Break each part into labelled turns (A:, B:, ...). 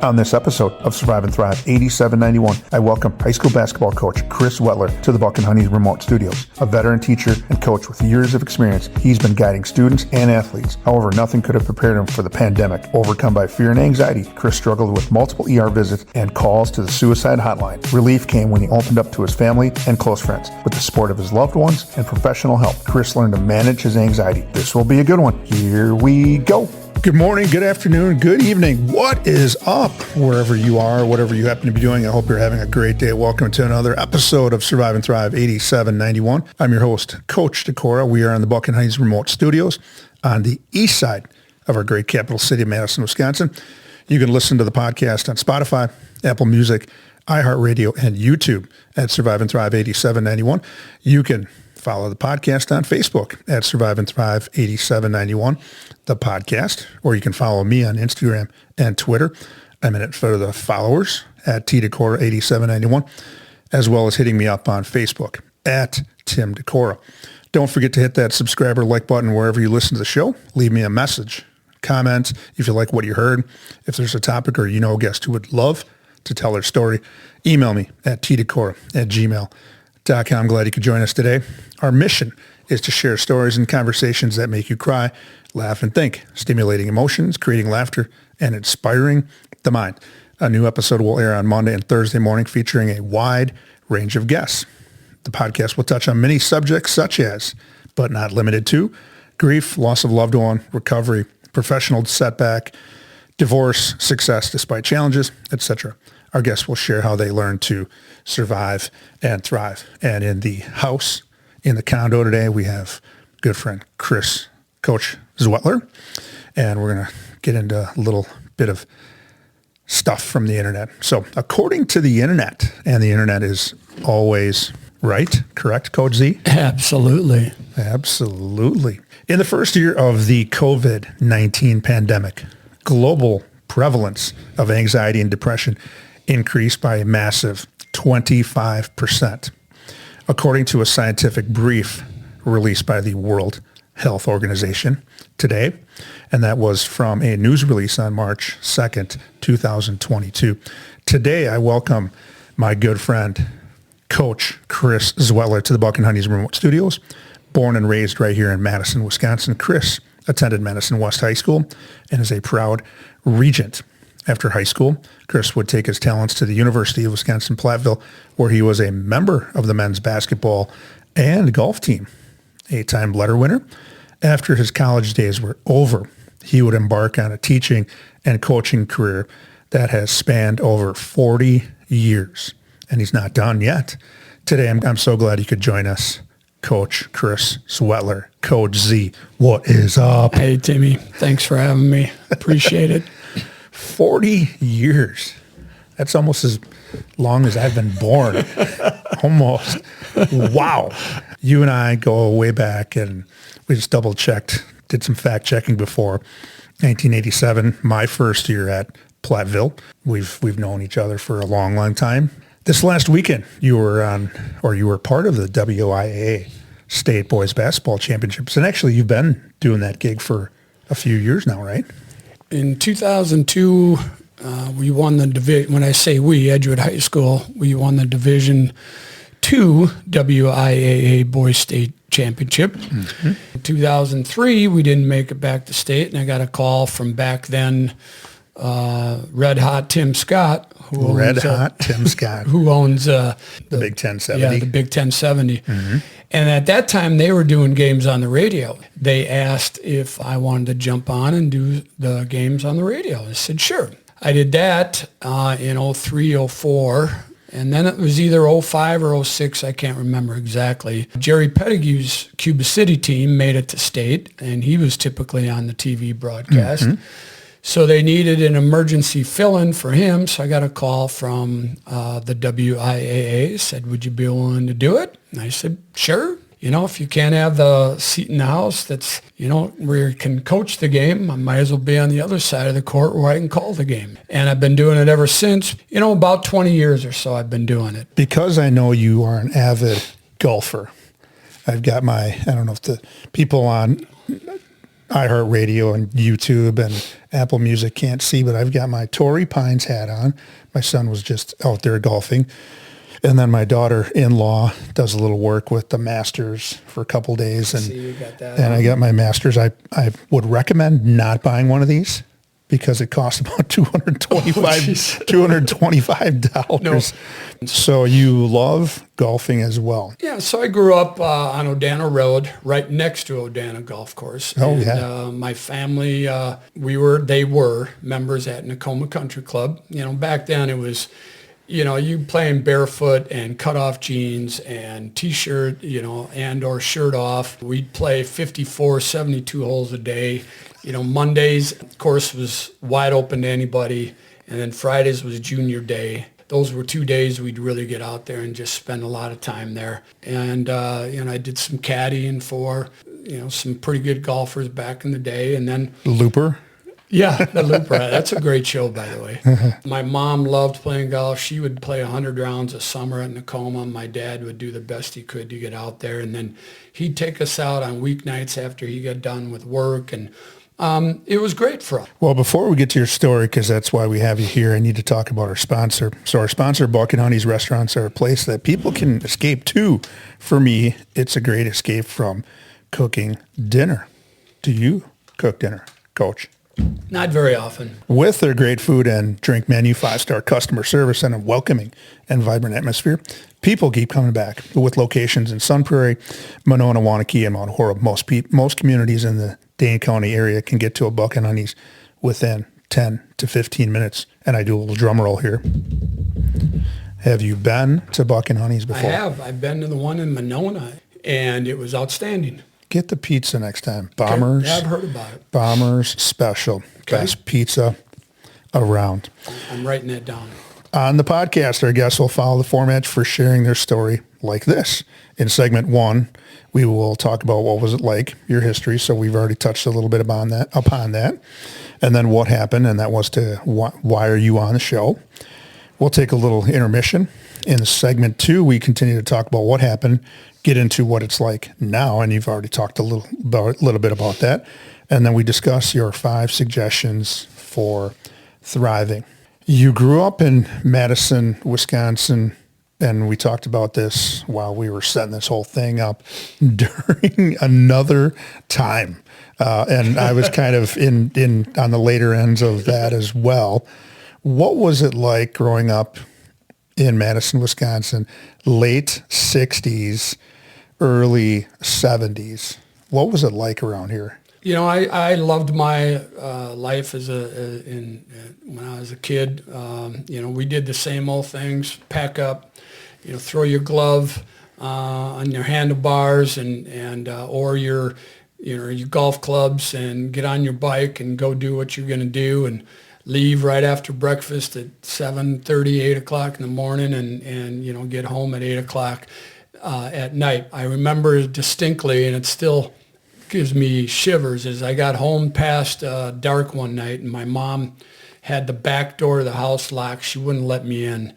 A: On this episode of Survive and Thrive 8791, I welcome high school basketball coach Chris Zwettler to the Buck and Honey's remote studios. A veteran teacher and coach with years of experience, he's been guiding students and athletes. However, nothing could have prepared him for the pandemic. Overcome by fear and anxiety, Chris struggled with multiple ER visits and calls to the suicide hotline. Relief came when he opened up to his family and close friends. With the support of his loved ones and professional help, Chris learned to manage his anxiety. This will be a good one. Here we go. Good morning, good afternoon, good evening. What is up wherever you are, whatever you happen to be doing? I hope you're having a great day. Welcome to another episode of Survive and Thrive 8791. I'm your host, Coach Decora. We are in the Buck and Honey's remote studios on the east side of our great capital city of Madison, Wisconsin. You can listen to the podcast on Spotify, Apple Music, iHeartRadio, and YouTube at Survive and Thrive 8791. You can follow the podcast on Facebook at Survive and Thrive 8791, the podcast, or you can follow me on Instagram and Twitter. I'm in it for the followers at TDecora 8791, as well as hitting me up on Facebook at Tim Decora. Don't forget to hit that subscribe or like button wherever you listen to the show. Leave me a message, comment if you like what you heard. If there's a topic or you know a guest who would love to tell their story, email me at tdecora@gmail.com. I'm glad you could join us today. Our mission is to share stories and conversations that make you cry, laugh, and think, stimulating emotions, creating laughter, and inspiring the mind. A new episode will air on Monday and Thursday morning featuring a wide range of guests. The podcast will touch on many subjects such as, but not limited to, grief, loss of loved one, recovery, professional setback, divorce, success despite challenges, etc. Our guests will share how they learn to survive and thrive. And in the house, in the condo today, we have good friend Coach Zwettler, and we're going to get into a little bit of stuff from the internet. So according to the internet, and the internet is always right, correct, Coach Z?
B: Absolutely.
A: Absolutely. In the first year of the COVID-19 pandemic, global prevalence of anxiety and depression increased by a massive 25%, according to a scientific brief released by the World Health Organization today. And that was from a news release on March 2nd, 2022. Today, I welcome my good friend, Coach Chris Zwettler, to the Buck and Honey's remote studios. Born and raised right here in Madison, Wisconsin, Chris attended Madison West High School and is a proud regent. After high school, Chris would take his talents to the University of Wisconsin-Platteville, where he was a member of the men's basketball and golf team, 8-time letter winner. After his college days were over, he would embark on a teaching and coaching career that has spanned over 40 years, and he's not done yet. Today, I'm so glad you could join us, Coach Chris Zwettler, Coach Z. What is up?
B: Hey, Timmy. Thanks for having me. Appreciate it.
A: 40 years. That's almost as long as I've been born. Almost. Wow. You and I go way back, and we just double checked, did some fact checking before 1987, my first year at Platteville. We've known each other for a long, long time. This last weekend, you were part of the WIAA State Boys Basketball Championships. And actually, you've been doing that gig for a few years now, right?
B: In 2002, we won the division. When I say we, Edgewood High School, we won the Division II WIAA Boys State Championship. Mm-hmm. In 2003, we didn't make it back to state, and I got a call from back then Red Hot Tim Scott, who owns the
A: Big 1070.
B: Yeah, the Big 1070.
A: Mm-hmm.
B: And at that time, they were doing games on the radio. They asked if I wanted to jump on and do the games on the radio. I said, sure. I did that in 03, 04. And then it was either 05 or 06, I can't remember exactly. Jerry Pettigrew's Cuba City team made it to state, and he was typically on the TV broadcast. Mm-hmm. So they needed an emergency fill-in for him, so I got a call from the WIAA, said, would you be willing to do it? And I said, sure. You know, if you can't have the seat in the house that's, where you can coach the game, I might as well be on the other side of the court where I can call the game. And I've been doing it ever since, about 20 years or so I've been doing it.
A: Because I know you are an avid golfer, I've got I don't know if the people on iHeartRadio and YouTube and Apple Music can't see, but I've got my Torrey Pines hat on. My son was just out there golfing. And then my daughter-in-law does a little work with the Masters for a couple days. And,
B: See, you got that.
A: and I got my Masters. I would recommend not buying one of these because it costs about $225.
B: No.
A: So you love golfing as well.
B: Yeah, so I grew up on Odana Road, right next to Odana Golf Course.
A: Oh,
B: and,
A: yeah.
B: My family, they were members at Nakoma Country Club. Back then it was, you playing barefoot and cut-off jeans and T-shirt, and or shirt off. We'd play 54, 72 holes a day. Mondays, of course, was wide open to anybody. And then Fridays was junior day. Those were 2 days we'd really get out there and just spend a lot of time there. And, I did some caddying for, some pretty good golfers back in the day. And then
A: Looper?
B: Yeah, the Looper. That's a great show, by the way. My mom loved playing golf. She would play 100 rounds a summer at Nakoma. My dad would do the best he could to get out there. And then he'd take us out on weeknights after he got done with work. And it was great for us.
A: Well, before we get to your story, because that's why we have you here, I need to talk about our sponsor. So our sponsor, Buck and Honey's Restaurants, are a place that people can escape to. For me, it's a great escape from cooking dinner. Do you cook dinner, Coach?
B: Not very often.
A: With their great food and drink menu, 5-star customer service, and a welcoming and vibrant atmosphere, people keep coming back. With locations in Sun Prairie, Monona, Wanakee, and Mount Horeb, most communities in the Dane County area can get to a Buck and Honey's within 10 to 15 minutes. And I do a little drum roll here. Have you been to Buck and Honey's before?
B: I have. I've been to the one in Monona, and it was outstanding.
A: Get the pizza next time. Bombers.
B: Yeah, I've heard about it.
A: Bombers Special.
B: Okay.
A: Best pizza around.
B: I'm writing that down.
A: On the podcast, our guests will follow the format for sharing their story like this. In segment 1, we will talk about what was it like, your history. So we've already touched a little bit upon that. And then what happened, and that was to why are you on the show? We'll take a little intermission. In segment 2, we continue to talk about what happened, get into what it's like now, and you've already talked a little bit about that. And then we discuss your 5 suggestions for thriving. You grew up in Madison, Wisconsin, and we talked about this while we were setting this whole thing up during another time. And I was kind of in on the later ends of that as well. What was it like growing up in Madison, Wisconsin, late 60s, early 70s? What was it like around here?
B: I loved my life when I was a kid. We did the same old things: pack up, throw your glove on your handlebars or your golf clubs, and get on your bike and go do what you're going to do, and leave right after breakfast at 7:30, 8 o'clock in the morning, and get home at 8 o'clock at night. I remember distinctly, and it still gives me shivers, as I got home past dark one night, and my mom had the back door of the house locked. She wouldn't let me in.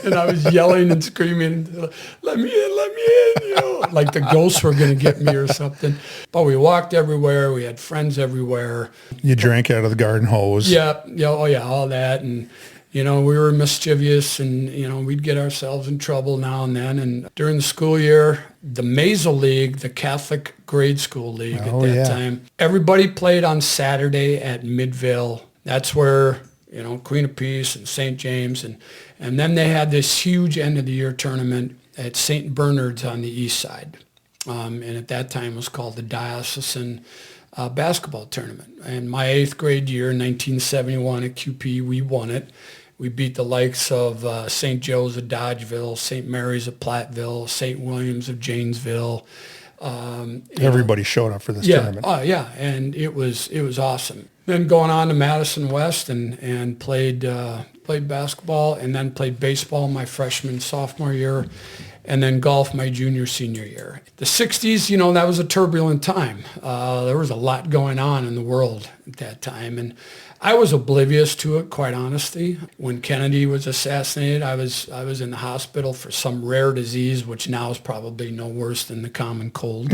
B: And I was yelling and screaming, let me in, like the ghosts were going to get me or something. But we walked everywhere. We had friends everywhere.
A: You drank out of the garden hose.
B: Yeah, all that. And, we were mischievous, and, we'd get ourselves in trouble now and then. And during the school year, the Maisel League, the Catholic grade school league at that time, everybody played on Saturday at Midvale. That's where, Queen of Peace and St. James. And then they had this huge end-of-the-year tournament at St. Bernard's on the east side. And at that time it was called the Diocesan Basketball Tournament. And my 8th grade year, 1971 at QP, we won it. We beat the likes of St. Joe's of Dodgeville, St. Mary's of Platteville, St. William's of Janesville.
A: Everybody showed up for this tournament.
B: Oh, yeah, and it was awesome. Then going on to Madison West and played basketball, and then played baseball my freshman, sophomore year, and then golf my junior, senior year. The 60s, that was a turbulent time. There was a lot going on in the world at that time, and I was oblivious to it, quite honestly. When Kennedy was assassinated, I was in the hospital for some rare disease, which now is probably no worse than the common cold.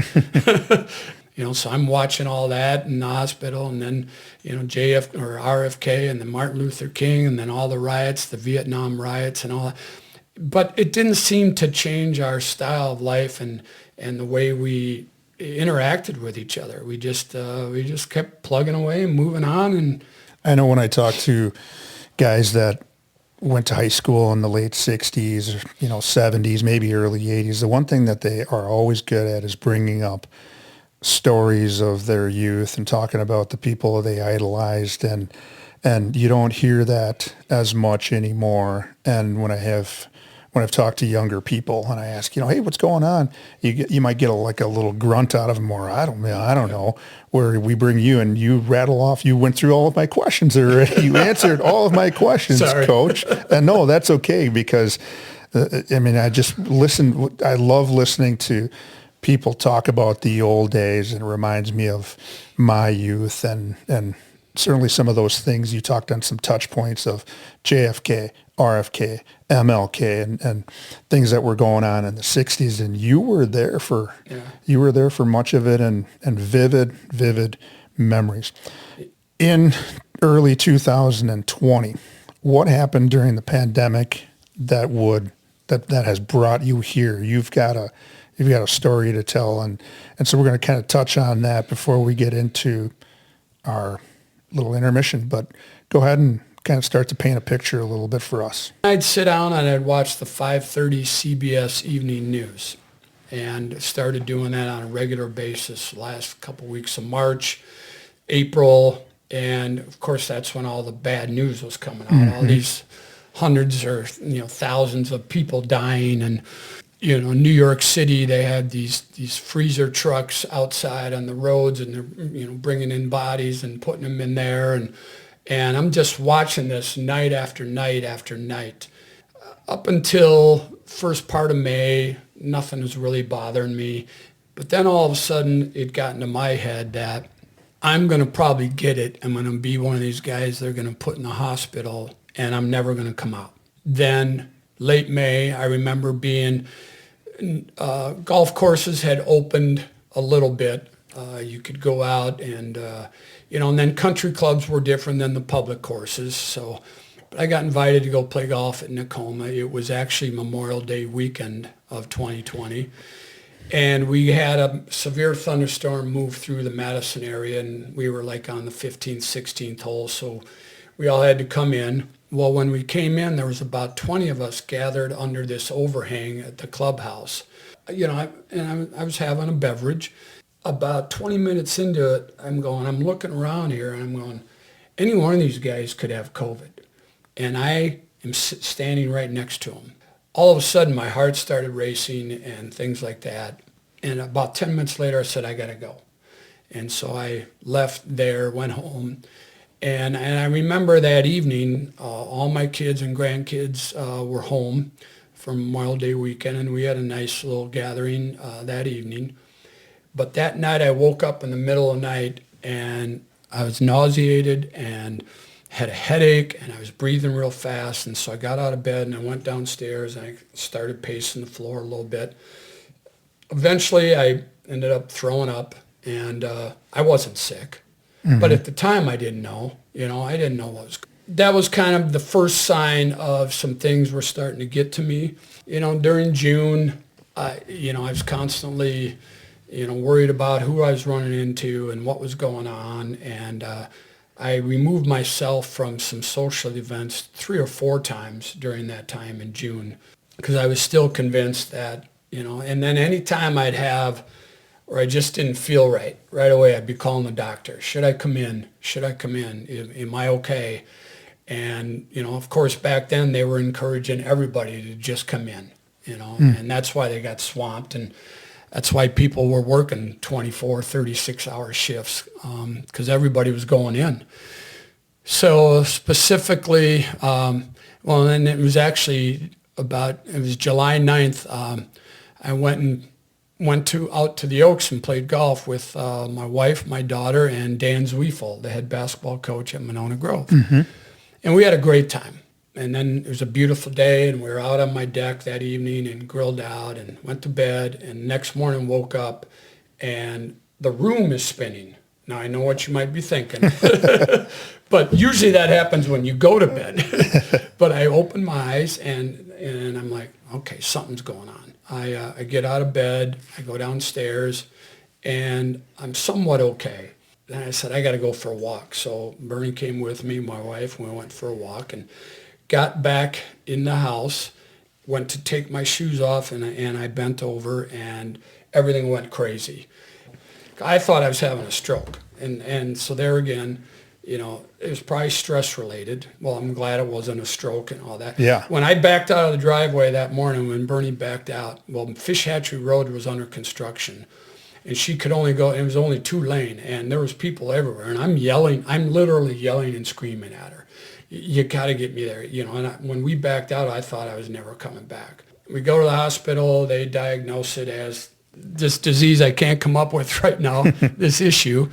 B: So I'm watching all that in the hospital, and then, JF or RFK, and then Martin Luther King, and then all the riots, the Vietnam riots and all that. But it didn't seem to change our style of life and the way we interacted with each other. We just kept plugging away and moving on. And
A: I know when I talk to guys that went to high school in the late 60s, or, 70s, maybe early 80s, the one thing that they are always good at is bringing up stories of their youth and talking about the people they idolized, and you don't hear that as much anymore. And when I've talked to younger people and I ask, hey, what's going on? You might get a little grunt out of them, or I don't know, where we bring you and you rattle off, you went through all of my questions already. You answered all of my questions,
B: Sorry.
A: Coach. And no, that's okay, because I just listen. I love listening to people talk about the old days, and it reminds me of my youth, and certainly some of those things. You talked on some touch points of JFK, RFK, MLK, and things that were going on in the 60s, and you were there for much of it, and vivid memories. In early 2020, what happened during the pandemic that has brought you here? You've got a story to tell, and so we're going to kind of touch on that before we get into our little intermission, but go ahead and kind of start to paint a picture a little bit for us.
B: I'd sit down and I'd watch the 5:30 CBS evening news, and started doing that on a regular basis last couple weeks of March, April, and of course that's when all the bad news was coming out. Mm-hmm. All these hundreds or thousands of people dying, and New York City, they had these freezer trucks outside on the roads, and they're bringing in bodies and putting them in there, and I'm just watching this night after night after night. Up until first part of May, nothing was really bothering me, but then all of a sudden it got into my head that I'm going to probably get it. I'm going to be one of these guys they're going to put in the hospital, and I'm never going to come out. Then late May, I remember being golf courses had opened a little bit. You could go out and then country clubs were different than the public courses. So I got invited to go play golf at Nakoma. It was actually Memorial Day weekend of 2020. And we had a severe thunderstorm move through the Madison area, and we were on the 15th, 16th hole. So we all had to come in. Well, when we came in, there was about 20 of us gathered under this overhang at the clubhouse. I was having a beverage. About 20 minutes into it, I'm looking around here, and I'm going, any one of these guys could have COVID. And I am standing right next to them. All of a sudden, my heart started racing and things like that. And about 10 minutes later, I said, I got to go. And so I left there, went home. And I remember that evening, all my kids and grandkids were home for Memorial Day weekend, and we had a nice little gathering that evening. But that night, I woke up in the middle of the night, and I was nauseated and had a headache, and I was breathing real fast. And so I got out of bed, and I went downstairs, and I started pacing the floor a little bit. Eventually, I ended up throwing up, and I wasn't sick. Mm-hmm. But at the time, I didn't know. I didn't know what was. That was kind of the first sign of some things were starting to get to me. During June, I was constantly, worried about who I was running into and what was going on. And I removed myself from some social events 3 or 4 times during that time in June, because I was still convinced that, and then anytime I'd have, or I just didn't feel right away, I'd be calling the doctor. Should I come in? Should I come in? Am I okay? And, of course, back then they were encouraging everybody to just come in, and that's why they got swamped. And that's why people were working 24, 36-hour shifts, because everybody was going in. So specifically, and it was actually it was July 9th, I went out to the Oaks and played golf with my wife, my daughter, and Dan Zweifel, the head basketball coach at Monona Grove. Mm-hmm. And we had a great time. And then it was a beautiful day, and we were out on my deck that evening and grilled out and went to bed. And next morning woke up, and the room is spinning. Now, I know what you might be thinking, but usually that happens when you go to bed. But I open my eyes, and I'm like, okay, something's going on. I get out of bed, I go downstairs, and I'm somewhat okay. Then I said, I got to go for a walk. So Bernie came with me, my wife, and we went for a walk and got back in the house, went to take my shoes off, and I bent over, and everything went crazy. I thought I was having a stroke. And so there again, it was probably stress related. Well, I'm glad it wasn't a stroke and all that.
A: Yeah.
B: When I backed out of the driveway that morning, when Bernie backed out, well, Fish Hatchery Road was under construction. And she could only go, it was only 2-lane, and there was people everywhere. And I'm literally yelling and screaming at her. You got to get me there. And when we backed out, I thought I was never coming back. We go to the hospital, they diagnose it as this disease I can't come up with right now, this issue.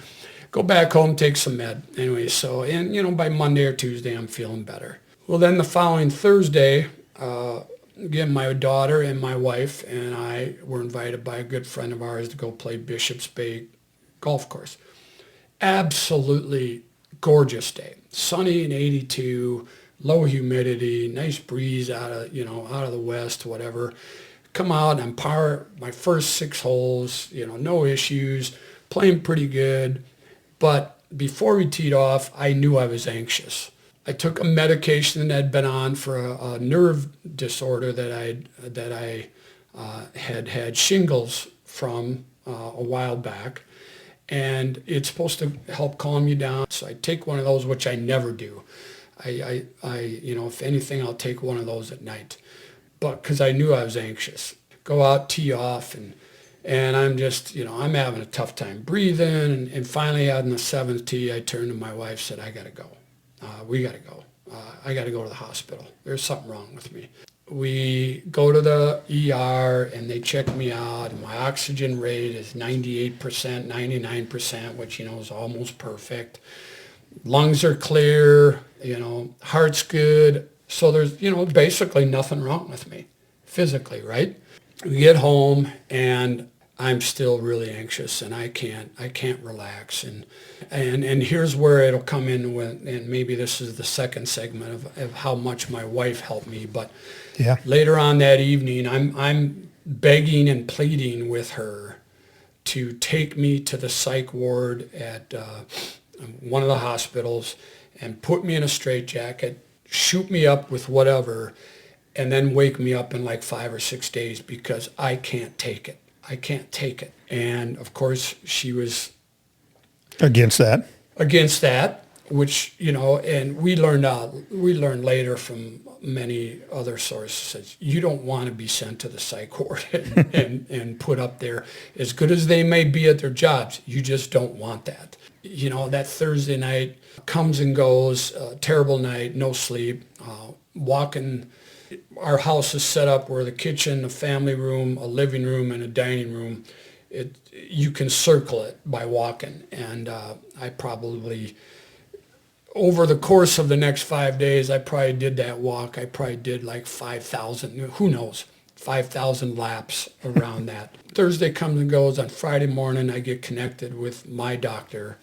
B: Go back home, take some med. Anyway, so, and by Monday or Tuesday, I'm feeling better. Well, then the following Thursday, again, my daughter and my wife and I were invited by a good friend of ours to go play Bishop's Bay golf course. Absolutely gorgeous day. Sunny and 82, low humidity, nice breeze out of the west, whatever. Come out and par my first 6 holes, no issues, playing pretty good. But before we teed off, I knew I was anxious. I took a medication that I'd been on for a nerve disorder that I had shingles from a while back, and it's supposed to help calm you down. So I take one of those, which I never do. I if anything, I'll take one of those at night, but because I knew I was anxious. Go out, tee off, and I'm just, I'm having a tough time breathing, and finally on the 7th tee, I turned to my wife, said, I got to go. We got to go. I got to go to the hospital. There's something wrong with me. We go to the ER, and they check me out, and my oxygen rate is 98%, 99%, which, is almost perfect. Lungs are clear, heart's good. So there's, basically nothing wrong with me physically, right? We get home, and I'm still really anxious, and I can't relax, and here's where it'll come in with, and maybe this is the second segment of how much my wife helped me. But
A: yeah,
B: later on that evening, I'm begging and pleading with her to take me to the psych ward at one of the hospitals and put me in a straitjacket, shoot me up with whatever, and then wake me up in like 5 or 6 days because I can't take it. I can't take it. And of course, she was
A: against that,
B: which, and we learned later from many other sources, you don't want to be sent to the psych ward and put up there. As good as they may be at their jobs, you just don't want that. That Thursday night comes and goes, terrible night, no sleep, walking. Our house is set up where the kitchen, a family room, a living room, and a dining room, you can circle it by walking. And I probably, over the course of the next 5 days, I probably did that walk. I probably did like 5,000, who knows, 5,000 laps around that. Thursday comes and goes. On Friday morning, I get connected with my doctor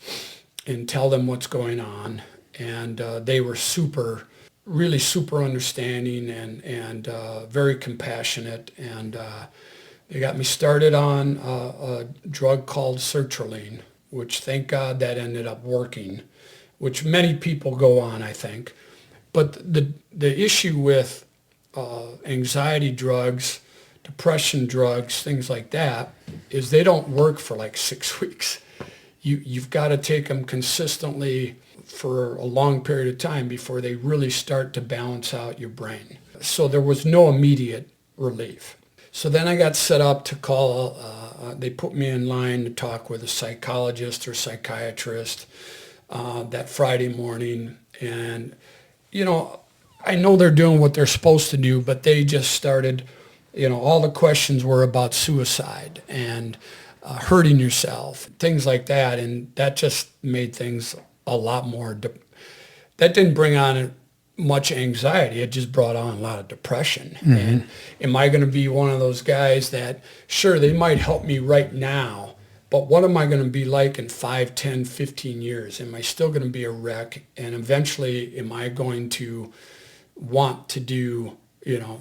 B: and tell them what's going on. And they were really super understanding and very compassionate, and they got me started on a drug called sertraline, which thank God that ended up working, which many people go on, I think. But the issue with anxiety drugs, depression drugs, things like that, is they don't work for like 6 weeks. You've got to take them consistently for a long period of time before they really start to balance out your brain. So there was no immediate relief. So then I got set up to call, they put me in line to talk with a psychologist or psychiatrist that Friday morning. And, I know they're doing what they're supposed to do, but they just started, all the questions were about suicide and hurting yourself, things like that. And that just made things a lot more, that didn't bring on much anxiety. It just brought on a lot of depression. Mm-hmm. And am I going to be one of those guys that, sure, they might help me right now, But what am I going to be like in 5, 10, 15 years? Am I still going to be a wreck? And eventually, am I going to want to do,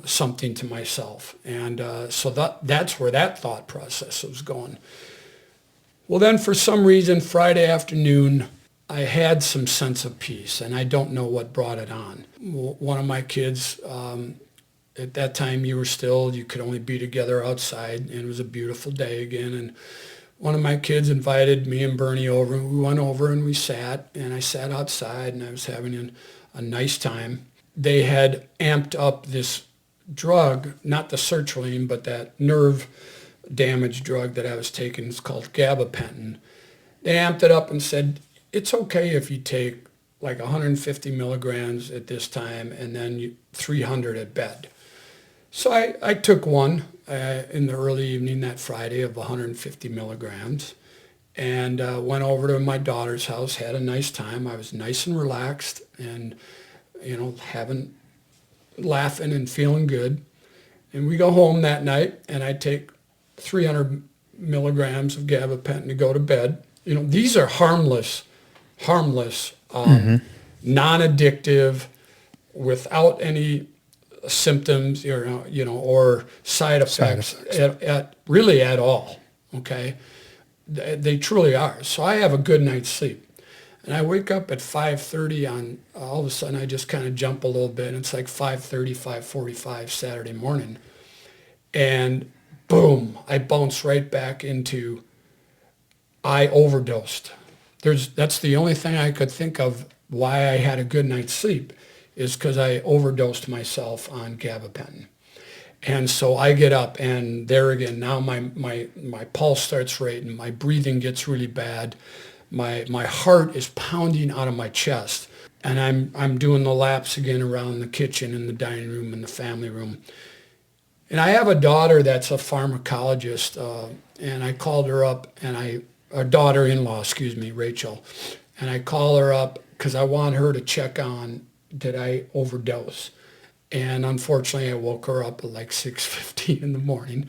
B: something to myself? And so that's where that thought process was going. Well, then for some reason, Friday afternoon, I had some sense of peace, and I don't know what brought it on. One of my kids, at that time, you could only be together outside, and it was a beautiful day again. And one of my kids invited me and Bernie over, and we went over and we sat, and I sat outside, and I was having a nice time. They had amped up this drug, not the sertraline, but that nerve damage drug that I was taking. It's called gabapentin. They amped it up and said, it's okay if you take like 150 milligrams at this time and then 300 at bed. So I took one in the early evening that Friday of 150 milligrams and went over to my daughter's house, had a nice time. I was nice and relaxed and, laughing and feeling good. And we go home that night and I take 300 milligrams of gabapentin to go to bed. These are harmless, non-addictive, without any symptoms, or side effects. At all. Okay, they truly are. So I have a good night's sleep, and I wake up at 5:30 on. All of a sudden, I just kind of jump a little bit, and it's like 5:30, 5:45 Saturday morning, and boom, I bounce right back into. I overdosed. That's the only thing I could think of why I had a good night's sleep is because I overdosed myself on gabapentin. And so I get up and there again, now my pulse starts racing, my breathing gets really bad, my heart is pounding out of my chest, and I'm doing the laps again around the kitchen and the dining room and the family room. And I have a daughter that's a pharmacologist, and I called her up a daughter-in-law, Rachel. And I call her up because I want her to check on, did I overdose? And unfortunately, I woke her up at like 6:15 in the morning.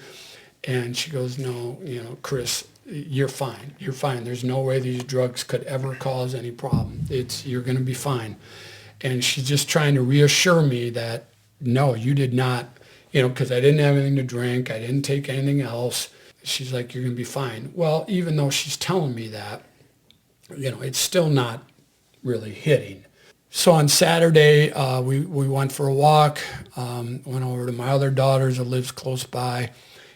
B: And she goes, no, Chris, you're fine. You're fine. There's no way these drugs could ever cause any problem. You're going to be fine. And she's just trying to reassure me that, no, you did not, because I didn't have anything to drink. I didn't take anything else. She's like, you're going to be fine. Well, even though she's telling me that, it's still not really hitting. So on Saturday, we went for a walk, went over to my other daughter's that lives close by.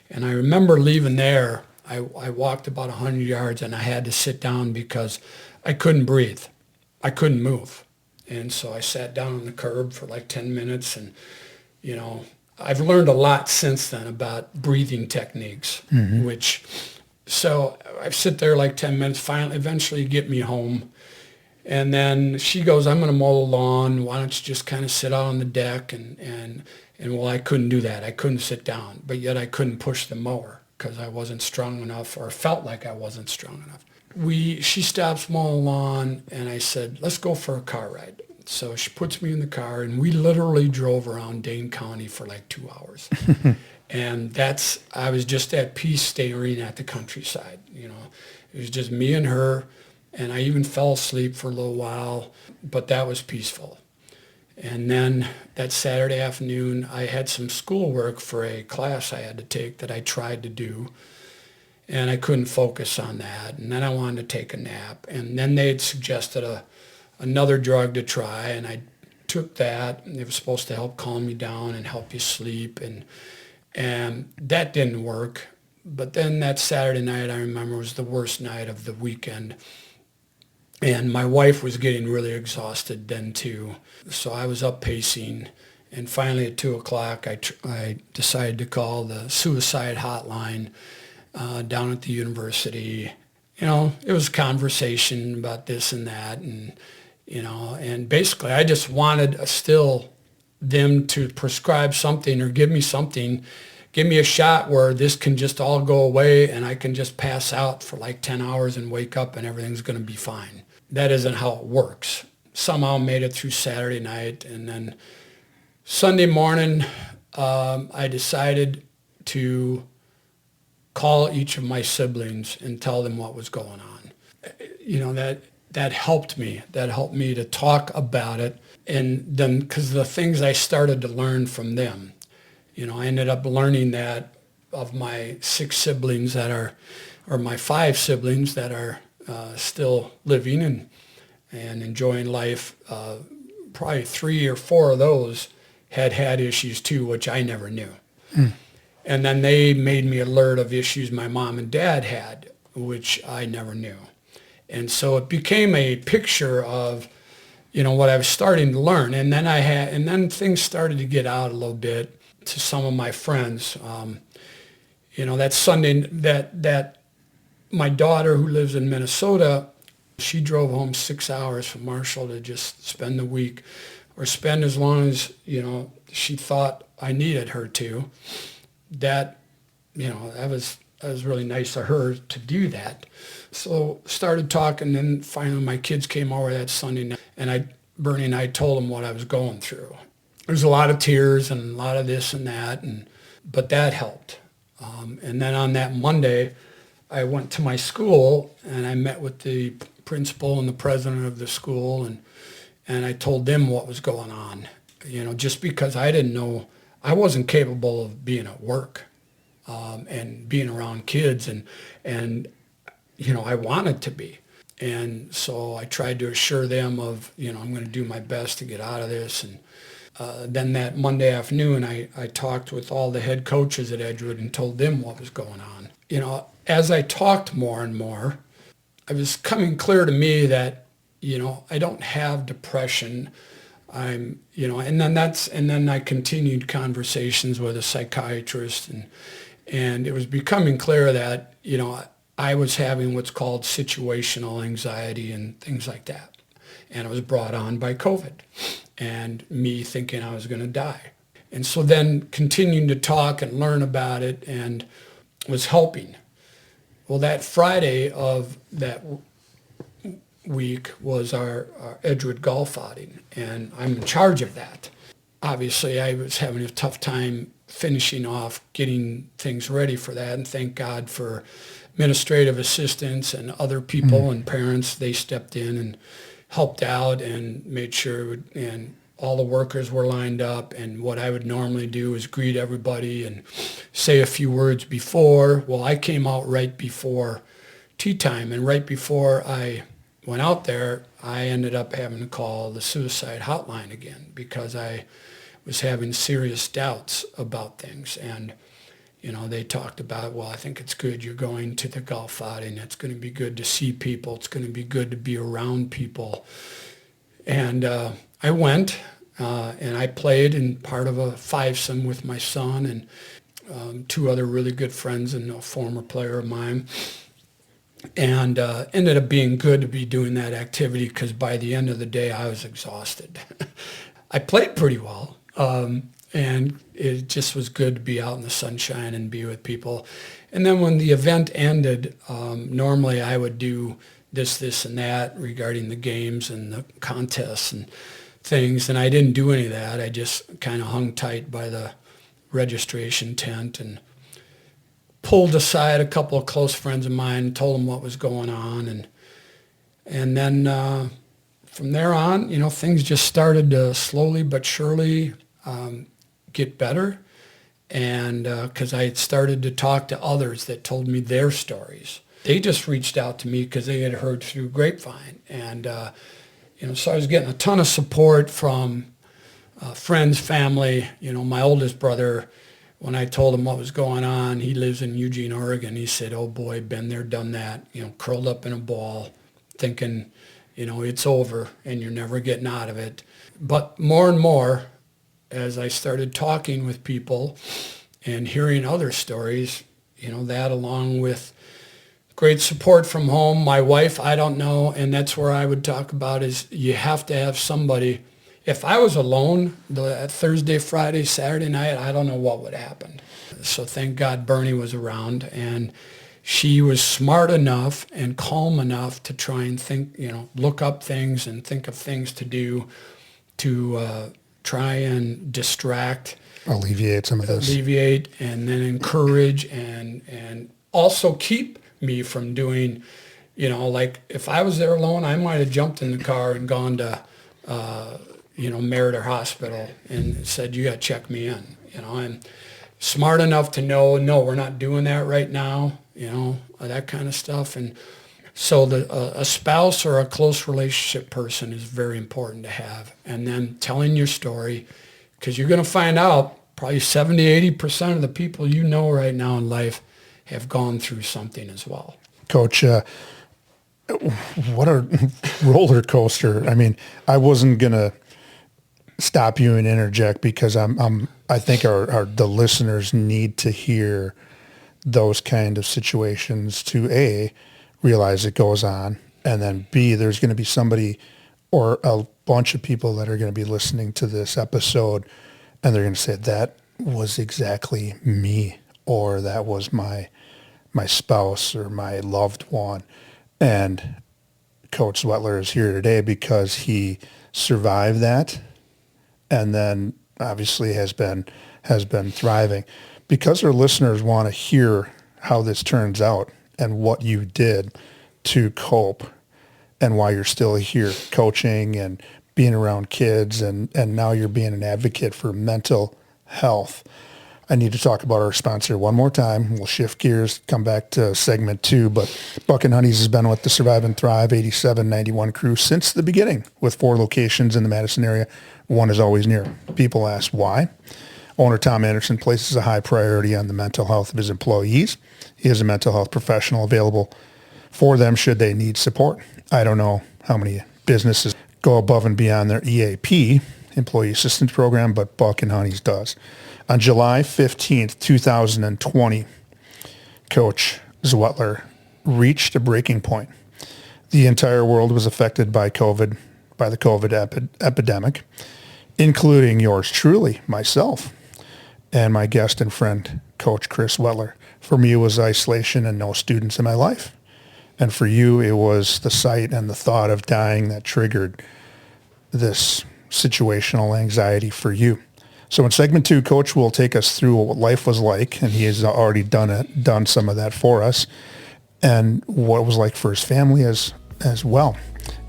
B: And I remember leaving there, I walked about 100 yards and I had to sit down because I couldn't breathe. I couldn't move. And so I sat down on the curb for like 10 minutes and, I've learned a lot since then about breathing techniques, so I sit there like 10 minutes, eventually get me home. And then she goes, I'm going to mow the lawn. Why don't you just kind of sit out on the deck? And well, I couldn't do that. I couldn't sit down, but yet I couldn't push the mower because I wasn't strong enough or felt like I wasn't strong enough. She stops mowing the lawn and I said, let's go for a car ride. So she puts me in the car, and we literally drove around Dane County for like 2 hours. And I was just at peace staring at the countryside. It was just me and her, and I even fell asleep for a little while, but that was peaceful. And then that Saturday afternoon, I had some schoolwork for a class I had to take that I tried to do, and I couldn't focus on that. And then I wanted to take a nap, and then they had suggested another drug to try, and I took that, and it was supposed to help calm you down and help you sleep, and that didn't work. But then that Saturday night, I remember, was the worst night of the weekend, and my wife was getting really exhausted then too. So I was up pacing, and finally at 2 o'clock, I decided to call the suicide hotline down at the university. It was a conversation about this and that, and basically I just wanted still them to prescribe something or give me something, give me a shot where this can just all go away and I can just pass out for like 10 hours and wake up and everything's going to be fine. That isn't how it works. Somehow made it through Saturday night, and then Sunday morning I decided to call each of my siblings and tell them what was going on. That helped me. That helped me to talk about it. And then, because the things I started to learn from them, I ended up learning that of my 6 siblings or my 5 siblings that are still living and enjoying life, probably 3 or 4 of those had issues too, which I never knew. And then they made me alert of issues my mom and dad had, which I never knew. And so it became a picture of, what I was starting to learn. And then things started to get out a little bit to some of my friends. That Sunday, that my daughter who lives in Minnesota, she drove home 6 hours from Marshall to just spend the week or spend as long as, she thought I needed her to. That was really nice of her to do that. So started talking, and finally my kids came over that Sunday night, and Bernie and I told them what I was going through. There was a lot of tears and a lot of this and that, but that helped. And then on that Monday, I went to my school and I met with the principal and the president of the school, and I told them what was going on. Just because I didn't know, I wasn't capable of being at work and being around kids, and I wanted to be. And so I tried to assure them of, I'm going to do my best to get out of this. And then that Monday afternoon, I talked with all the head coaches at Edgewood and told them what was going on. As I talked more and more, it was coming clear to me that, I don't have depression. And then I continued conversations with a psychiatrist, and it was becoming clear that, I was having what's called situational anxiety and things like that. And it was brought on by COVID and me thinking I was going to die. And so then continuing to talk and learn about it and was helping. Well, that Friday of that week was our Edgewood golf outing, and I'm in charge of that. Obviously, I was having a tough time finishing off getting things ready for that, and thank God for administrative assistants and other people and parents. They stepped in and helped out and made sure, and all the workers were lined up, and what I would normally do is greet everybody and say a few words before. Well, I came out right before tea time, and right before I went out there, I ended up having to call the suicide hotline again because I was having serious doubts about things. And they talked about, well, I think it's good you're going to the golf outing. It's going to be good to see people. It's going to be good to be around people. And I went, and I played in part of a fivesome with my son and 2 other really good friends and a former player of mine. And ended up being good to be doing that activity because by the end of the day, I was exhausted. I played pretty well. And it just was good to be out in the sunshine and be with people. And then when the event ended, normally I would do this, and that regarding the games and the contests and things. And I didn't do any of that. I just kind of hung tight by the registration tent and pulled aside a couple of close friends of mine and told them what was going on. And then from there on, things just started to slowly but surely get better, and because I had started to talk to others that told me their stories. They just reached out to me because they had heard through grapevine, and so I was getting a ton of support from friends, family. My oldest brother, when I told him what was going on, he lives in Eugene, Oregon. He said, "Oh boy, been there, done that." Curled up in a ball, thinking, it's over and you're never getting out of it. But more and more, as I started talking with people and hearing other stories, that along with great support from home, my wife, I don't know, and that's where I would talk about is you have to have somebody. If I was alone Thursday, Friday, Saturday night, I don't know what would happen. So thank God Bernie was around, and she was smart enough and calm enough to try and think, look up things and think of things to do to try and distract,
A: alleviate some of this,
B: and then encourage and also keep me from doing, like if I was there alone, I might have jumped in the car and gone to, Meriter Hospital and said, you got to check me in. I'm smart enough to know, no, we're not doing that right now, that kind of stuff. And so a spouse or a close relationship person is very important to have. And then telling your story, because you're going to find out probably 70, 80% of the people you know right now in life have gone through something as well.
A: Coach, what a roller coaster. I mean, I wasn't going to stop you and interject because I think the listeners need to hear those kind of situations to A, realize it goes on, and then B, there's going to be somebody or a bunch of people that are going to be listening to this episode and they're going to say, that was exactly me, or that was my spouse or my loved one. And Coach Zwettler is here today because he survived that and then obviously has been thriving. Because our listeners want to hear how this turns out and what you did to cope and why you're still here coaching and being around kids and now you're being an advocate for mental health. I need to talk about our sponsor one more time. We'll shift gears, come back to segment 2, but Buck and Honey's has been with the Survive and Thrive 8791 crew since the beginning with 4 locations in the Madison area. One is always near. People ask why. Owner Tom Anderson places a high priority on the mental health of his employees. He is a mental health professional available for them should they need support. I don't know how many businesses go above and beyond their EAP, Employee Assistance Program, but Buck and Honey's does. On July 15th, 2020, Coach Zwettler reached a breaking point. The entire world was affected by the COVID epidemic, including yours truly, myself, and my guest and friend, Coach Chris Zwettler. For me, it was isolation and no students in my life. And for you, it was the sight and the thought of dying that triggered this situational anxiety for you. So in segment 2, Coach will take us through what life was like, and he has already done some of that for us, and what it was like for his family as well.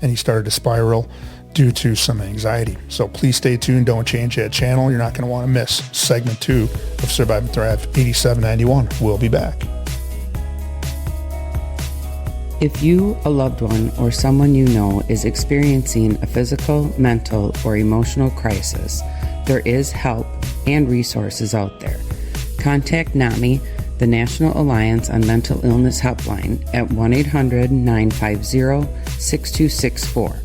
A: And he started to spiral due to some anxiety. So please stay tuned. Don't change that channel. You're not going to want to miss segment 2 of Survive and Thrive 8791. We'll be back.
C: If you, a loved one, or someone you know is experiencing a physical, mental, or emotional crisis, there is help and resources out there. Contact NAMI, the National Alliance on Mental Illness Helpline, at 1-800-950-6264.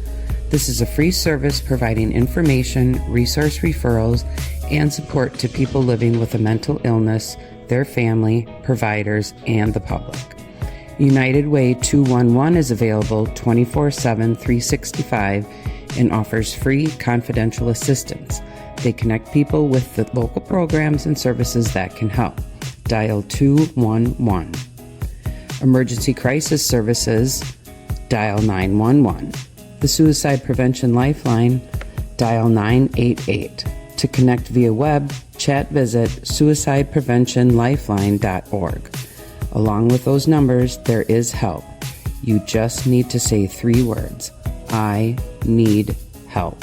C: This is a free service providing information, resource referrals, and support to people living with a mental illness, their family, providers, and the public. United Way 211 is available 24/7, 365 and offers free confidential assistance. They connect people with the local programs and services that can help. Dial 211. Emergency Crisis Services, dial 911. The Suicide Prevention Lifeline, dial 988. To connect via web, chat, visit suicidepreventionlifeline.org. Along with those numbers, there is help. You just need to say 3 words. I need help.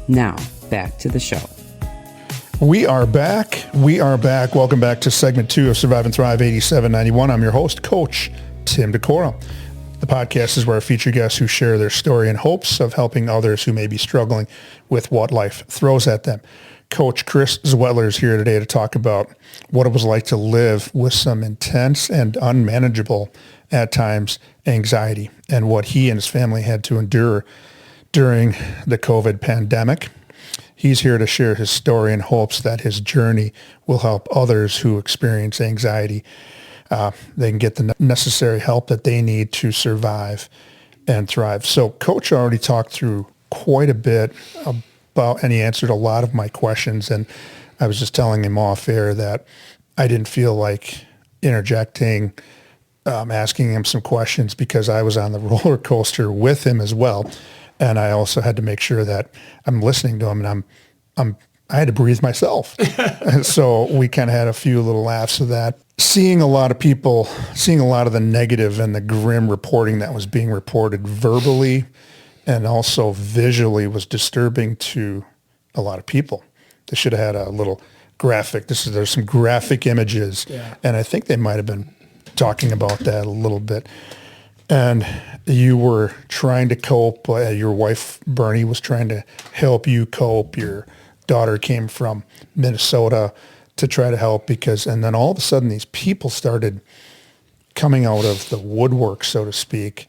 C: Now, back to the show.
A: We are back. Welcome back to segment 2 of Survive and Thrive 8791. I'm your host, Coach Tim DeCoro. The podcast is where I feature guests who share their story in hopes of helping others who may be struggling with what life throws at them. Coach Chris Zwettler is here today to talk about what it was like to live with some intense and unmanageable, at times, anxiety and what he and his family had to endure during the COVID pandemic. He's here to share his story in hopes that his journey will help others who experience anxiety. They can get the necessary help that they need to survive and thrive. So Coach already talked through quite a bit about, and he answered a lot of my questions. And I was just telling him off air that I didn't feel like interjecting, asking him some questions because I was on the roller coaster with him as well. And I also had to make sure that I'm listening to him and I had to breathe myself. And so we kind of had a few little laughs of that. seeing a lot of people, seeing a lot of the negative and the grim reporting that was being reported verbally and also visually was disturbing to a lot of people. They should have had a little graphic. There's some graphic images, and I think they might have been talking about that a little bit. And you were trying to cope. Your wife, Bernie, was trying to help you cope. Your daughter came from Minnesota to try to help and then all of a sudden these people started coming out of the woodwork, so to speak.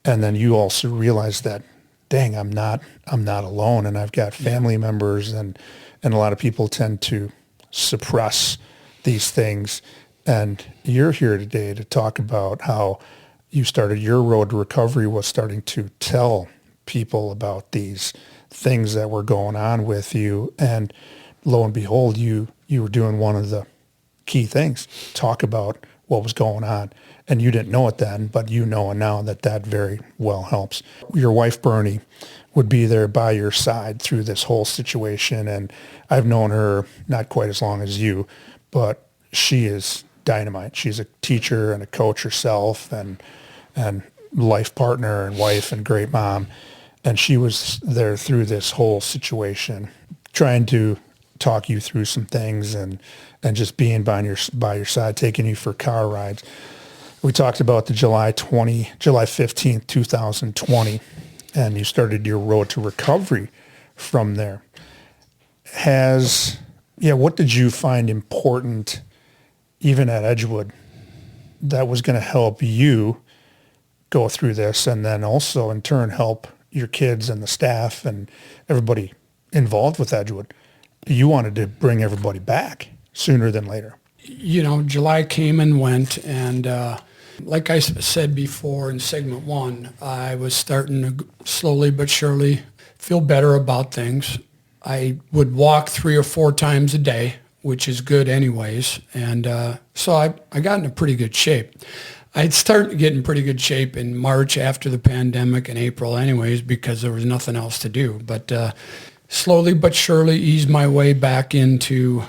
A: And then you also realized that, dang, I'm not alone, and I've got family members, and a lot of people tend to suppress these things. And you're here today to talk about how you started your road to recovery was starting to tell people about these things that were going on with you. And lo and behold, you were doing one of the key things, talk about what was going on. And you didn't know it then, but you know now that very well helps. Your wife, Bernie, would be there by your side through this whole situation. And I've known her not quite as long as you, but she is dynamite. She's a teacher and a coach herself, and life partner and wife and great mom. And she was there through this whole situation, trying to talk you through some things and just being by your side, taking you for car rides. We talked about the July 15th, 2020, and you started your road to recovery from there. What did you find important, even at Edgewood, that was going to help you go through this, and then also in turn help your kids and the staff and everybody involved with Edgewood? You wanted to bring everybody back sooner than later.
B: July came and went, and like I said before in segment one, I was starting to slowly but surely feel better about things. I would walk 3 or 4 times a day, which is good anyways, and so I got into pretty good shape. I'd start to get in pretty good shape in March after the pandemic and April anyways, because there was nothing else to do. But slowly but surely eased my way back into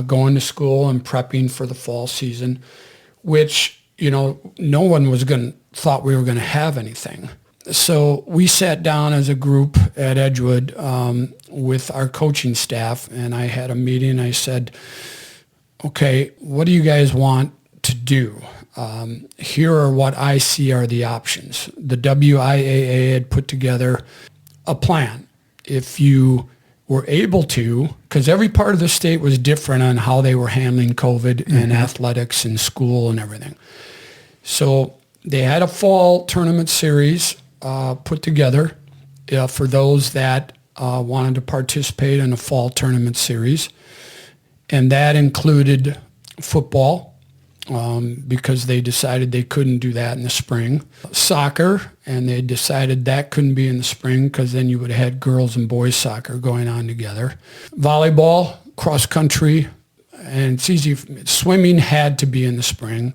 B: going to school and prepping for the fall season, which, no one thought we were going to have anything. So we sat down as a group at Edgewood with our coaching staff, and I had a meeting. I said, okay, what do you guys want to do? Here are what I see are the options. The WIAA had put together a plan. If you were able to, because every part of the state was different on how they were handling COVID and athletics and school and everything. So they had a fall tournament series put together for those that wanted to participate in a fall tournament series. And that included football, because they decided they couldn't do that in the spring. Soccer, and they decided that couldn't be in the spring because then you would have had girls and boys soccer going on together. Volleyball, cross country, and it's easy. Swimming had to be in the spring.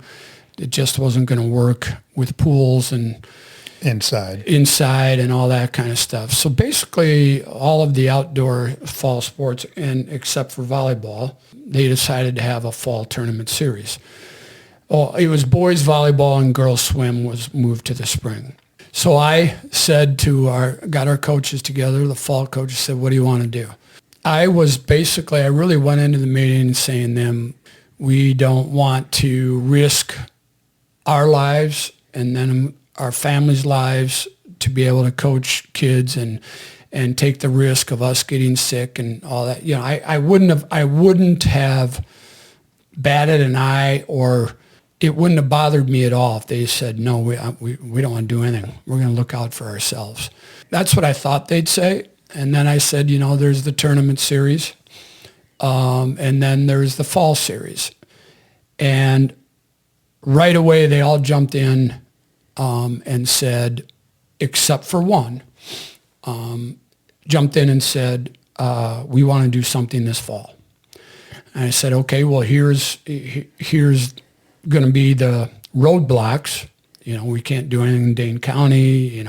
B: It just wasn't going to work with pools and inside and all that kind of stuff. So basically all of the outdoor fall sports, and except for volleyball, they decided to have a fall tournament series. Oh, it was boys volleyball and girls swim was moved to the spring. So I said got our coaches together, the fall coaches said, what do you want to do? I really went into the meeting saying to them, we don't want to risk our lives and then our families' lives to be able to coach kids and take the risk of us getting sick and all that. I wouldn't have batted an eye, or it wouldn't have bothered me at all if they said, no, we don't want to do anything. We're going to look out for ourselves. That's what I thought they'd say. And then I said, there's the tournament series, and then there's the fall series. And right away, they all jumped in and said, except for one, jumped in and said, we want to do something this fall. And I said, okay, well, here's going to be the roadblocks. We can't do anything in Dane County.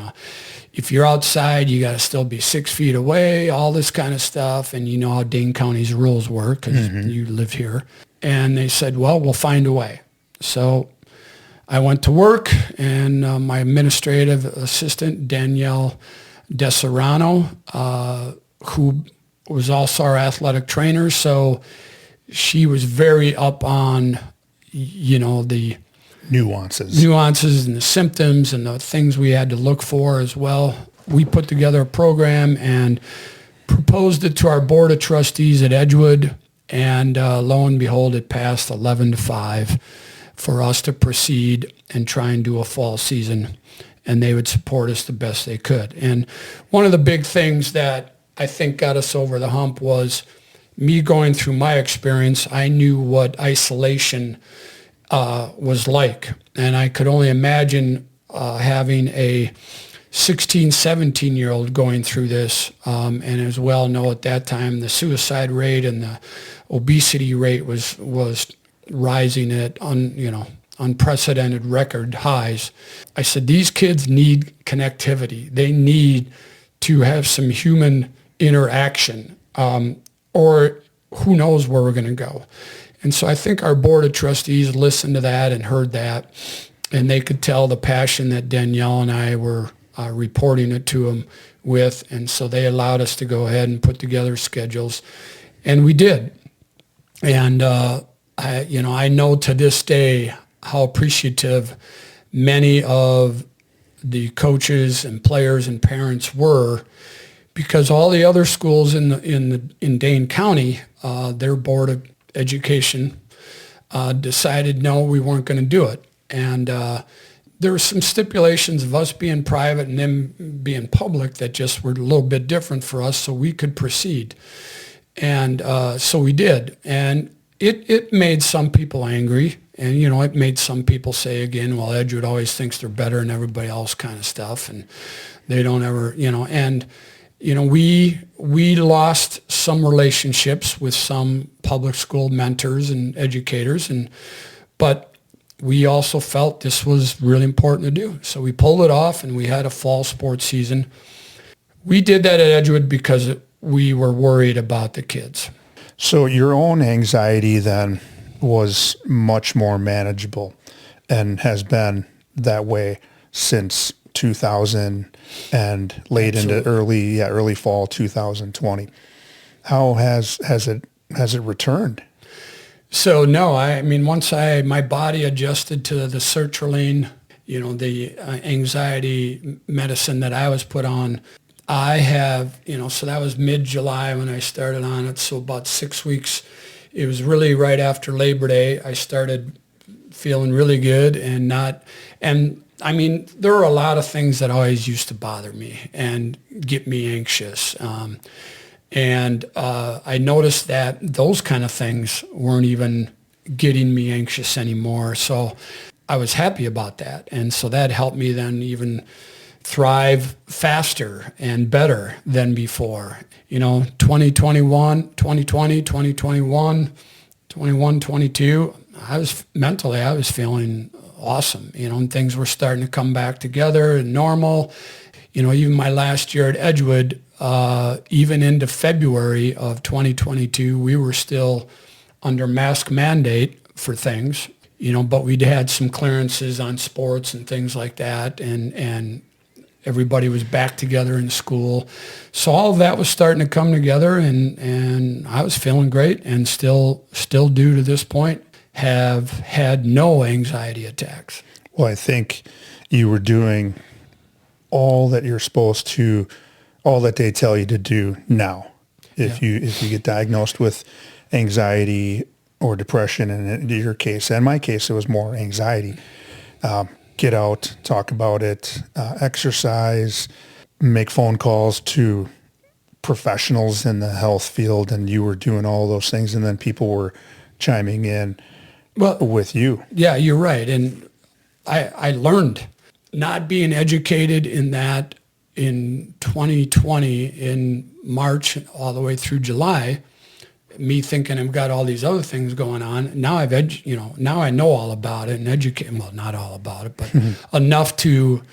B: If you're outside, you got to still be 6 feet away, all this kind of stuff. And you know how Dane County's rules work because you live here. And they said, well, we'll find a way. So I went to work, and my administrative assistant, Danielle DeSerrano, who was also our athletic trainer, so she was very up on, the nuances and the symptoms and the things we had to look for as well. We put together a program and proposed it to our board of trustees at Edgewood, and lo and behold, it passed 11-5 for us to proceed and try and do a fall season, and they would support us the best they could. And one of the big things that I think got us over the hump was me going through my experience. I knew what isolation was like, and I could only imagine having a 16, 17-year-old going through this, and as well know at that time the suicide rate and the obesity rate was rising at unprecedented record highs. I said, these kids need connectivity. They need to have some human interaction, or who knows where we're going to go. And so I think our board of trustees listened to that and heard that, and they could tell the passion that Danielle and I were reporting it to them with, and so they allowed us to go ahead and put together schedules, and we did. And I know to this day how appreciative many of the coaches and players and parents were, because all the other schools in Dane County, their board of education decided no, we weren't going to do it. And there were some stipulations of us being private and them being public that just were a little bit different for us, so we could proceed. And so we did. And it made some people angry. And, it made some people say again, well, Edgewood always thinks they're better than everybody else kind of stuff. And they don't ever, we lost some relationships with some public school mentors and educators. But we also felt this was really important to do. So we pulled it off, and we had a fall sports season. We did that at Edgewood because we were worried about the kids.
A: So your own anxiety then was much more manageable and has been that way since 2000 and late
B: Absolutely.
A: into early fall 2020. How has it returned?
B: So no, once my body adjusted to the sertraline, the anxiety medicine that I was put on, I have, so that was mid-July when I started on it. So about 6 weeks, it was really right after Labor Day, I started feeling really good there are a lot of things that always used to bother me and get me anxious. I noticed that those kind of things weren't even getting me anxious anymore. So I was happy about that. And so that helped me then even thrive faster and better than before. 2021, 2020, 2021, 21, 22, I was feeling awesome, and things were starting to come back together and normal. Even my last year at Edgewood, even into February of 2022, we were still under mask mandate for things, but we'd had some clearances on sports and things like that, and everybody was back together in school. So all of that was starting to come together, and I was feeling great, and still do to this point, have had no anxiety attacks.
A: Well, I think you were doing all that you're supposed to, all that they tell you to do now. If you get diagnosed with anxiety or depression, and in your case, and my case, it was more anxiety, get out, talk about it, exercise, make phone calls to professionals in the health field, and you were doing all those things, and then people were chiming in with you. Yeah,
B: you're right. And I learned, not being educated in that in 2020, in March all the way through July, me thinking I've got all these other things going on. Now now I know all about it and educate. Well, not all about it, but enough to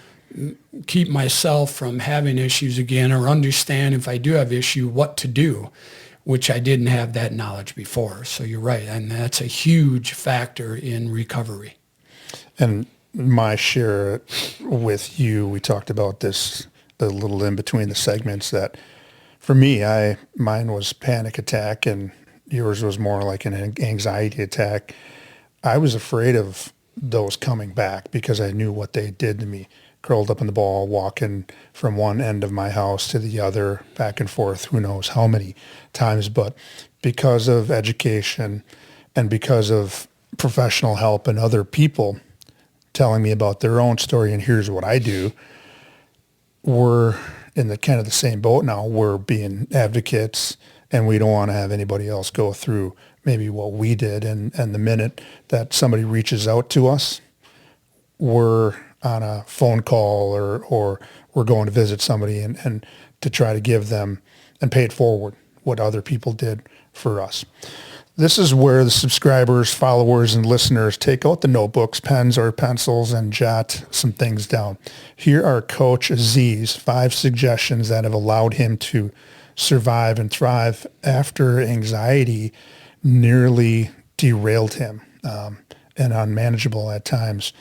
B: keep myself from having issues again, or understand if I do have issue, what to do. which I didn't have that knowledge before. So you're right. And that's a huge factor in recovery.
A: And my share with you, we talked about this a little in between the segments, that for me, mine was panic attack and yours was more like an anxiety attack. I was afraid of those coming back because I knew what they did to me. Curled up in the ball, walking from one end of my house to the other, back and forth, who knows how many times. But because of education and because of professional help and other people telling me about their own story and here's what I do, we're in the kind of the same boat now. We're being advocates and we don't want to have anybody else go through maybe what we did. And the minute that somebody reaches out to us, we're on a phone call or we're going to visit somebody and to try to give them and pay it forward what other people did for us. This is where the subscribers, followers, and listeners take out the notebooks, pens, or pencils and jot some things down. Here are Coach Z's 5 suggestions that have allowed him to survive and thrive after anxiety nearly derailed him and unmanageable at times.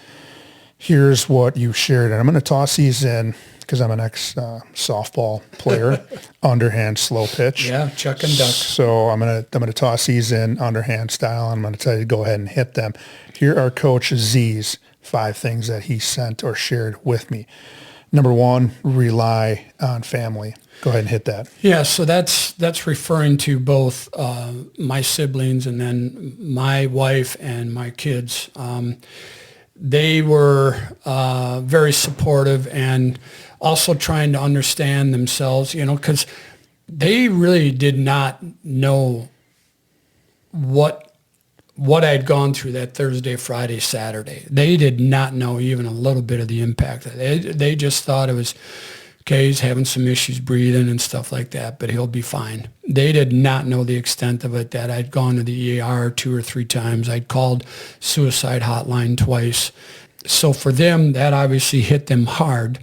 A: Here's what you shared, and I'm going to toss these in because I'm an ex-softball player, underhand slow pitch.
B: Yeah, chuck and duck.
A: So I'm gonna toss these in underhand style. I'm going to tell you to go ahead and hit them. Here are Coach Z's 5 things that he sent or shared with me. Number 1, rely on family. Go ahead and hit that.
B: Yeah, so that's referring to both my siblings and then my wife and my kids. They were very supportive and also trying to understand themselves, because they really did not know what I'd gone through that Thursday, Friday, Saturday. They did not know even a little bit of the impact. They just thought it was, okay, he's having some issues breathing and stuff like that, but he'll be fine. They did not know the extent of it, that I'd gone to the ER 2 or 3 times. I'd called suicide hotline twice. So for them, that obviously hit them hard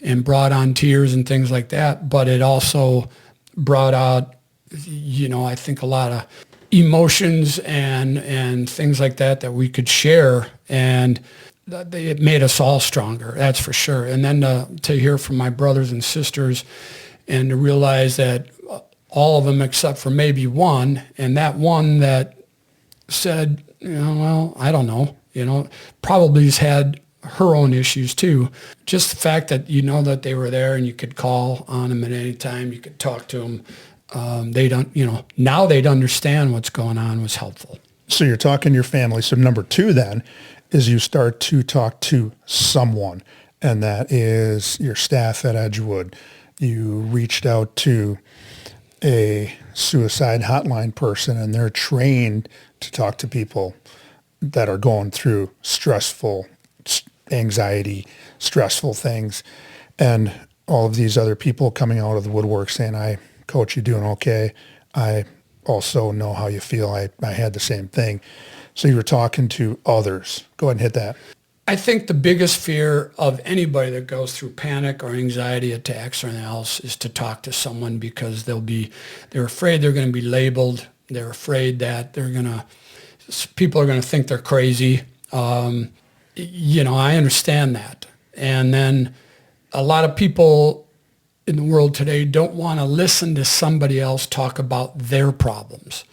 B: and brought on tears and things like that. But it also brought out, I think a lot of emotions and things like that we could share. And it made us all stronger, that's for sure. And then to hear from my brothers and sisters and to realize that all of them except for maybe one, and that one that said, well, I don't know, probably has had her own issues too. Just the fact that that they were there and you could call on them at any time, you could talk to them. They don't, now they'd understand what's going on was helpful.
A: So you're talking to your family. So number 2 then is you start to talk to someone, and that is your staff at Edgewood. You reached out to a suicide hotline person, and they're trained to talk to people that are going through stressful anxiety, stressful things. And all of these other people coming out of the woodwork saying, Coach, you doing okay? I also know how you feel. I had the same thing. So you were talking to others. Go ahead and hit that.
B: I think the biggest fear of anybody that goes through panic or anxiety attacks or anything else is to talk to someone, because they're afraid they're going to be labeled. They're afraid that people are going to think they're crazy. I understand that. And then a lot of people in the world today don't want to listen to somebody else talk about their problems.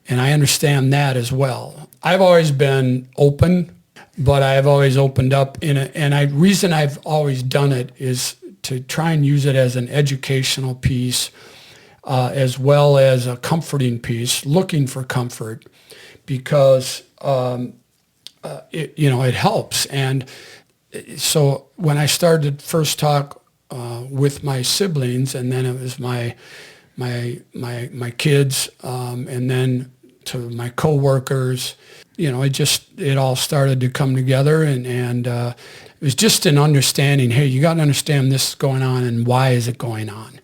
B: And I understand that as well. I've always been open, but I've always opened up reason I've always done it is to try and use it as an educational piece, as well as a comforting piece, looking for comfort, because it helps. And so when I started to first talk with my siblings, and then it was my kids, and then to my coworkers, it all started to come together, and it was just an understanding. Hey, you got to understand this is going on, and why is it going on?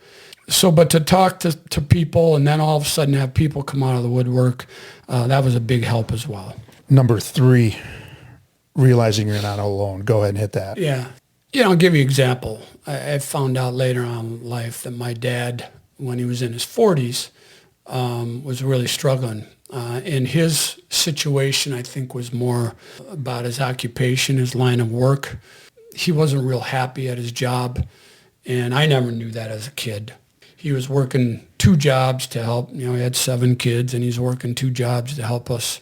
B: So, but to talk to people, and then all of a sudden have people come out of the woodwork, that was a big help as well.
A: Number 3, realizing you're not alone. Go ahead and hit that.
B: Yeah. I'll give you an example. I found out later on in life that my dad, when he was in his 40s, was really struggling. And his situation, I think, was more about his occupation, his line of work. He wasn't real happy at his job, and I never knew that as a kid. He was working 2 jobs to help. He had 7 kids, and he's working 2 jobs to help us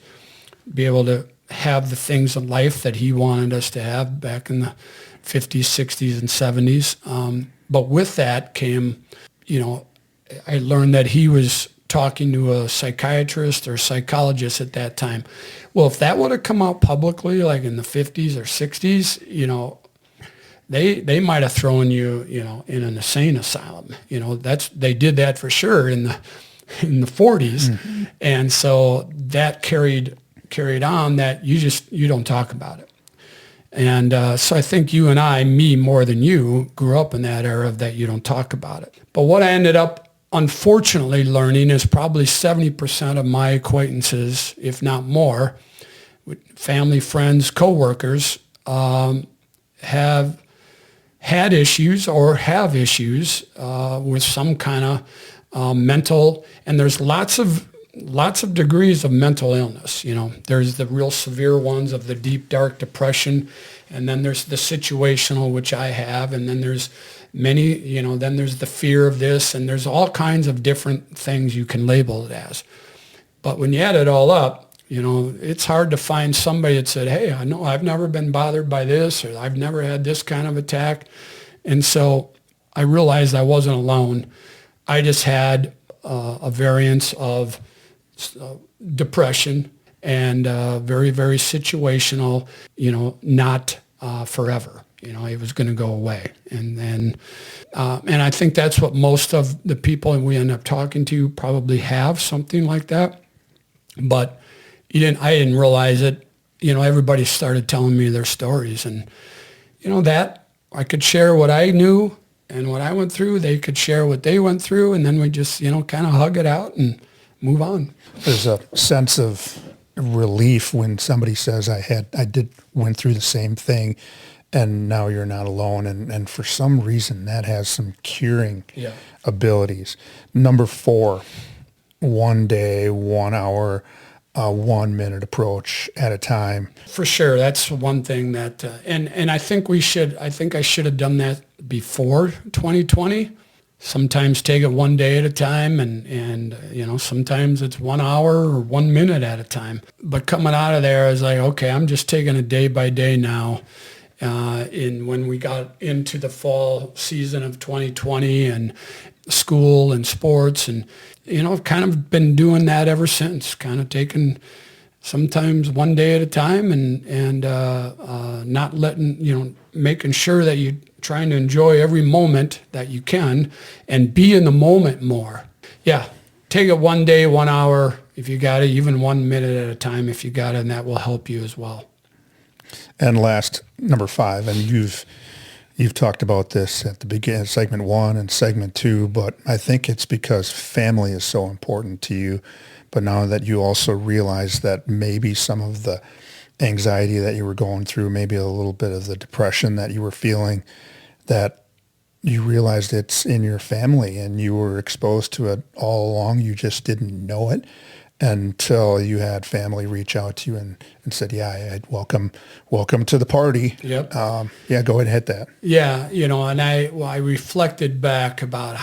B: be able to have the things in life that he wanted us to have back in the 50s, 60s, and 70s. But with that came, I learned that he was talking to a psychiatrist or psychologist at that time. Well, if that would have come out publicly, like in the 50s or 60s, they might have thrown you, in an insane asylum. They did that for sure in the 40s, mm-hmm. And so that carried on that you don't talk about it. And so I think you and I, me more than you, grew up in that era of that you don't talk about it. But what I ended up unfortunately learning is probably 70% of my acquaintances, if not more, family, friends, coworkers, have had issues or have issues with some kind of mental, and there's lots of degrees of mental illness. There's the real severe ones of the deep, dark depression, and then there's the situational, which I have, and then there's many, then there's the fear of this, and there's all kinds of different things you can label it as. But when you add it all up, it's hard to find somebody that said, hey, I know I've never been bothered by this, or I've never had this kind of attack. And so I realized I wasn't alone. I just had a variance of depression and very, very situational, not forever. It was going to go away. And I think that's what most of the people we end up talking to probably have, something like that. But I didn't realize it. Everybody started telling me their stories, and that I could share what I knew and what I went through. They could share what they went through, and then we just kind of hug it out and move on.
A: There's a sense of relief when somebody says I went through the same thing, and now you're not alone. And for some reason that has some curing abilities. Number 4, 1 day, 1 hour, 1 minute approach at a time.
B: For sure. That's one thing that, and I think I should have done that before 2020. Sometimes take it 1 day at a time, and sometimes it's 1 hour or 1 minute at a time. But coming out of there, I was like, okay, I'm just taking it day by day now. When we got into the fall season of 2020 and school and sports, and I've kind of been doing that ever since, kind of taking sometimes 1 day at a time, and not letting, making sure that you're trying to enjoy every moment that you can and be in the moment more. Yeah, take it 1 day, 1 hour if you got it, even 1 minute at a time if you got it, and that will help you as well.
A: And last, number 5, and you've talked about this at the beginning, segment 1 and segment 2, but I think it's because family is so important to you. But now that you also realize that maybe some of the anxiety that you were going through, maybe a little bit of the depression that you were feeling, that you realized it's in your family and you were exposed to it all along. You just didn't know it until you had family reach out to you and said, I'd welcome to the party.
B: Yep.
A: Go ahead and hit that.
B: Yeah. And I reflected back about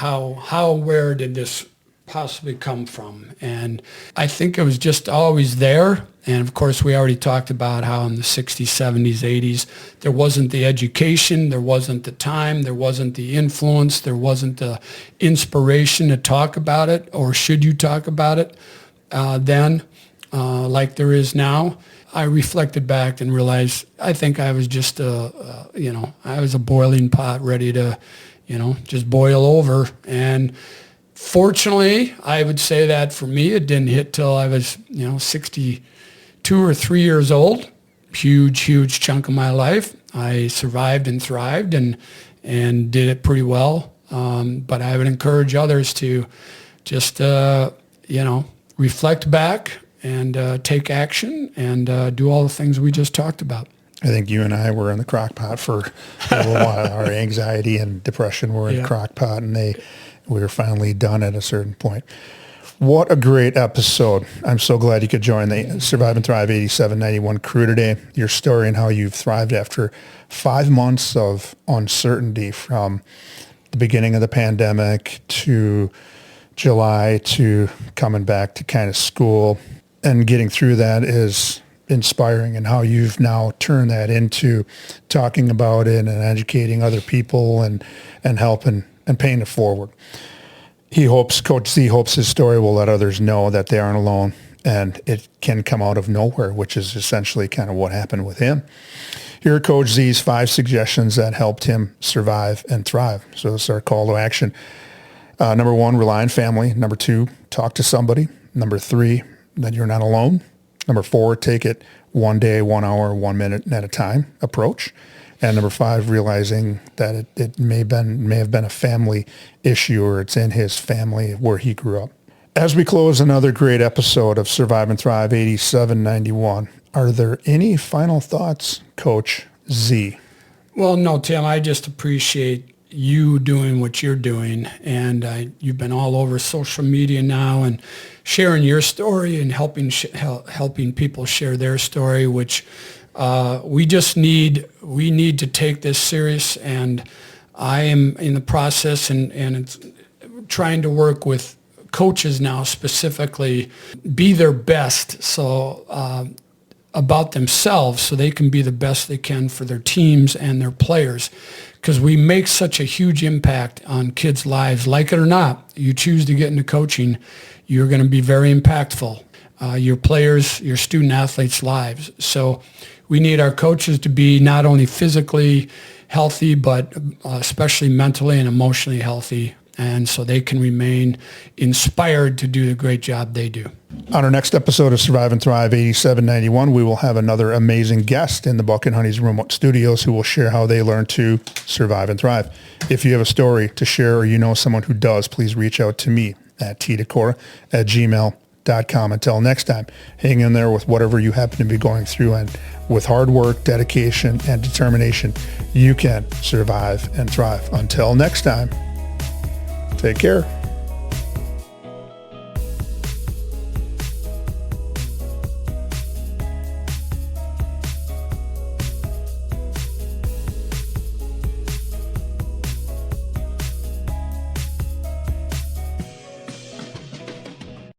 B: where did this possibly come from? And I think it was just always there. And of course, we already talked about how in the 60s, 70s, 80s, there wasn't the education, there wasn't the time, there wasn't the influence, there wasn't the inspiration to talk about it, or should you talk about it then, like there is now. I reflected back and realized I think I was just I was a boiling pot ready to, just boil over. And fortunately, I would say that for me, it didn't hit till I was, 62 or 3 years old. Huge chunk of my life. I survived and thrived and did it pretty well. But I would encourage others to just, reflect back and take action and do all the things we just talked about.
A: I think you and I were in the crock pot for a little while. Our anxiety and depression were in the crock pot, and we were finally done at a certain point. What a great episode. I'm so glad you could join the Survive and Thrive 8791 crew today. Your story and how you've thrived after 5 months of uncertainty, from the beginning of the pandemic to July to coming back to kind of school, and getting through that is inspiring, and how you've now turned that into talking about it and educating other people and helping and paying it forward. Coach Z hopes his story will let others know that they aren't alone, and it can come out of nowhere, which is essentially kind of what happened with him. Here are Coach Z's 5 suggestions that helped him survive and thrive. So this is our call to action. Number 1, rely on family. Number 2, talk to somebody. Number 3, that you're not alone. Number 4, take it 1 day, 1 hour, 1 minute at a time approach. And number 5, realizing that it may have been a family issue, or it's in his family where he grew up. As we close another great episode of Survive and Thrive 8791, are there any final thoughts, Coach Z?
B: Well, no, Tim, I just appreciate you doing what you're doing, and you've been all over social media now and sharing your story and helping people share their story, which we need to take this serious. And I am in the process and it's trying to work with coaches now, specifically be their best about themselves, so they can be the best they can for their teams and their players, because we make such a huge impact on kids' lives. Like it or not, you choose to get into coaching, you're going to be very impactful. Your players, your student athletes' lives. So we need our coaches to be not only physically healthy, but especially mentally and emotionally healthy, and so they can remain inspired to do the great job they do.
A: On our next episode of Survive and Thrive 8791, we will have another amazing guest in the Buck and Honey's remote studios who will share how they learn to survive and thrive. If you have a story to share, or you know someone who does, please reach out to me at tdecora@gmail.com. Until next time, hang in there with whatever you happen to be going through, and with hard work, dedication, and determination, you can survive and thrive. Until next time, take care.